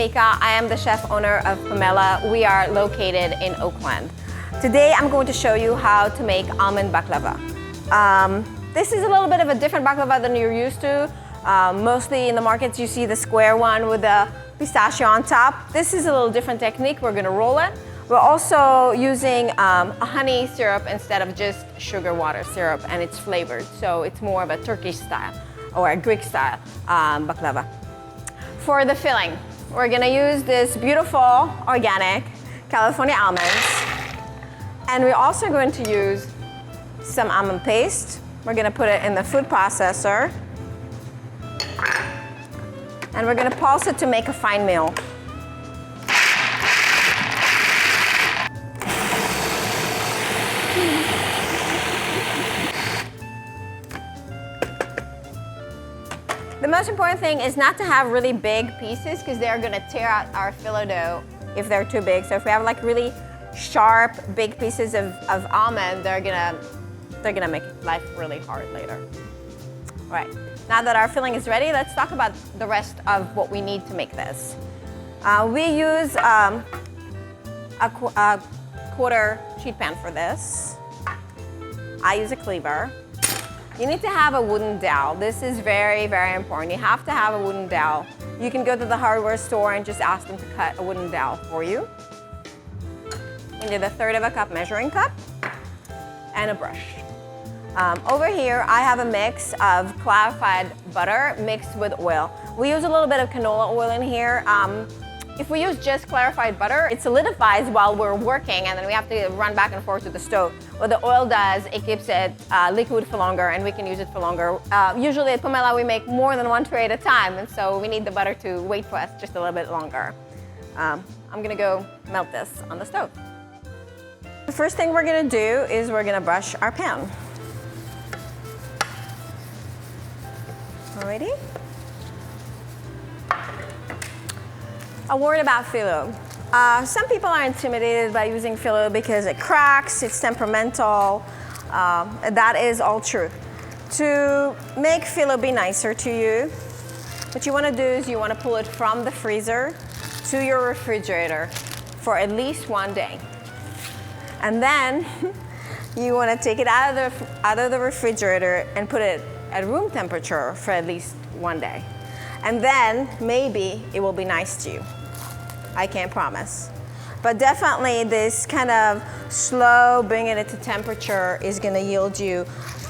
Sheikha. I am the chef owner of Pamela. We are located in Oakland. Today I'm going to show you how to make almond baklava. This is a little bit of a different baklava than you're used to. Mostly in the markets you see the square one with the pistachio on top. This is a little different technique. We're going to roll it. We're also using a honey syrup instead of just sugar water syrup, and it's flavored, so it's more of a Turkish style or a Greek style baklava. For the filling, we're gonna use this beautiful organic California almonds, and we're also going to use some almond paste. We're gonna put it in the food processor, and we're gonna pulse it to make a fine meal. The most important thing is not to have really big pieces because they're gonna tear out our phyllo dough if they're too big. So if we have like really sharp, big pieces of almond, they're gonna make life really hard later. All right, now that our filling is ready, let's talk about the rest of what we need to make this. We use a quarter sheet pan for this. I use a cleaver. You need to have a wooden dowel. This is very, very important. You have to have a wooden dowel. You can go to the hardware store and just ask them to cut a wooden dowel for you. You need a 1/3 cup measuring cup and a brush. Over here, I have a mix of clarified butter mixed with oil. We use a little bit of canola oil in here. If we use just clarified butter, it solidifies while we're working, and then we have to run back and forth to the stove. What the oil does, it keeps it liquid for longer, and we can use it for longer. Usually at Pamela, we make more than one tray at a time, and so we need the butter to wait for us just a little bit longer. I'm gonna go melt this on the stove. The first thing we're gonna do is we're gonna brush our pan. Alrighty. A word about phyllo. Some people are intimidated by using phyllo because it cracks, it's temperamental. That is all true. To make phyllo be nicer to you, what you want to do is you want to pull it from the freezer to your refrigerator for at least 1 day. And then you want to take it out of the refrigerator and put it at room temperature for at least 1 day. And then maybe it will be nice to you. I can't promise. But definitely this kind of slow bringing it to temperature is gonna yield you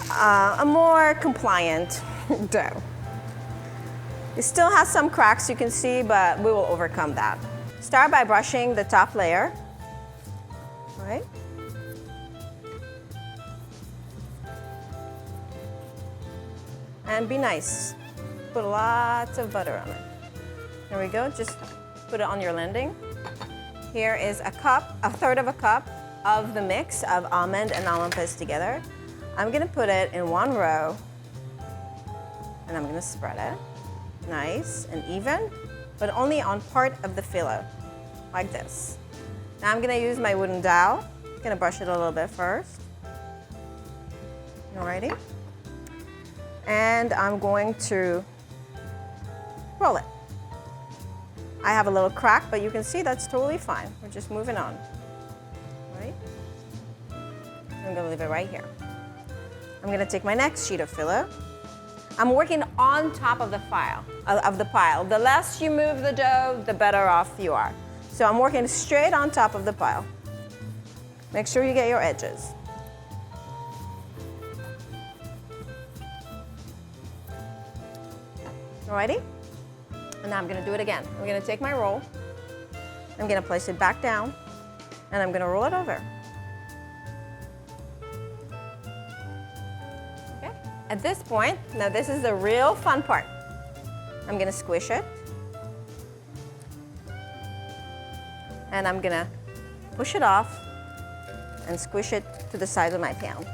a more compliant dough. It still has some cracks you can see, but we will overcome that. Start by brushing the top layer, all right? And be nice. Put lots of butter on it. There we go, just put it on your landing. Here is a 1/3 cup of the mix of almond and almond paste together. I'm gonna put it in one row, and I'm gonna spread it nice and even, but only on part of the phyllo, like this. Now I'm gonna use my wooden dowel. I'm gonna brush it a little bit first. Alrighty. And I'm going to roll it. I have a little crack, but you can see that's totally fine. We're just moving on, right? I'm gonna leave it right here. I'm gonna take my next sheet of phyllo. I'm working on top of the pile. The less you move the dough, the better off you are. So I'm working straight on top of the pile. Make sure you get your edges. Alrighty? And now I'm gonna do it again. I'm gonna take my roll, I'm gonna place it back down, and I'm gonna roll it over. Okay? At this point, now this is the real fun part. I'm gonna squish it, and I'm gonna push it off and squish it to the side of my pan.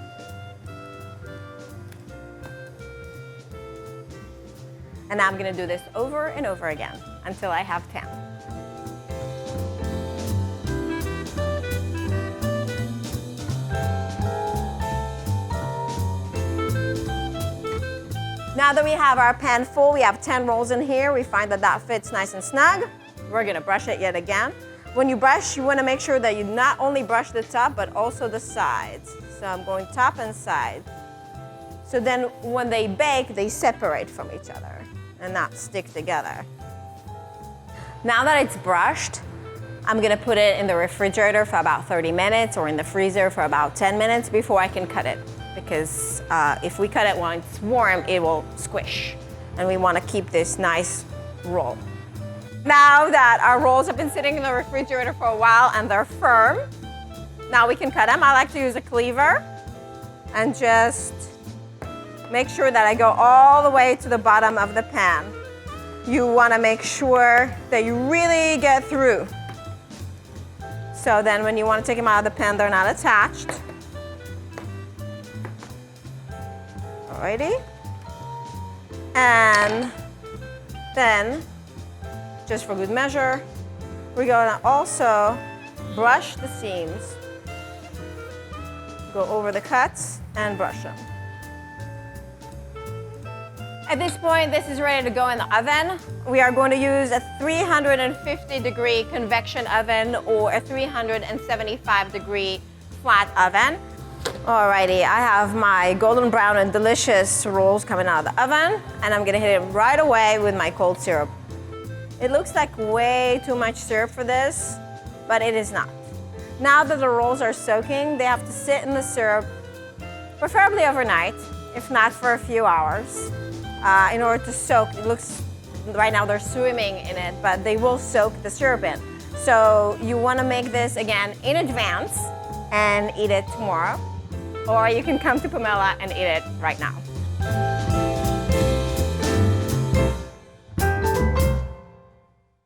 And now I'm gonna do this over and over again until I have 10. Now that we have our pan full, we have 10 rolls in here. We find that that fits nice and snug. We're gonna brush it yet again. When you brush, you wanna make sure that you not only brush the top, but also the sides. So I'm going top and side. So then when they bake, they separate from each other and not stick together. Now that it's brushed, I'm gonna put it in the refrigerator for about 30 minutes or in the freezer for about 10 minutes before I can cut it. Because if we cut it when it's warm, it will squish. And we wanna keep this nice roll. Now that our rolls have been sitting in the refrigerator for a while and they're firm, now we can cut them. I like to use a cleaver and just make sure that I go all the way to the bottom of the pan. You wanna make sure that you really get through. So then when you wanna take them out of the pan, they're not attached. Alrighty. And then, just for good measure, we're gonna also brush the seams. Go over the cuts and brush them. At this point, this is ready to go in the oven. We are going to use a 350-degree convection oven or a 375-degree flat oven. Alrighty, I have my golden brown and delicious rolls coming out of the oven, and I'm gonna hit it right away with my cold syrup. It looks like way too much syrup for this, but it is not. Now that the rolls are soaking, they have to sit in the syrup, preferably overnight, if not for a few hours, in order to soak. It looks, right now they're swimming in it, but they will soak the syrup in. So you wanna make this again in advance and eat it tomorrow, or you can come to Pamela and eat it right now.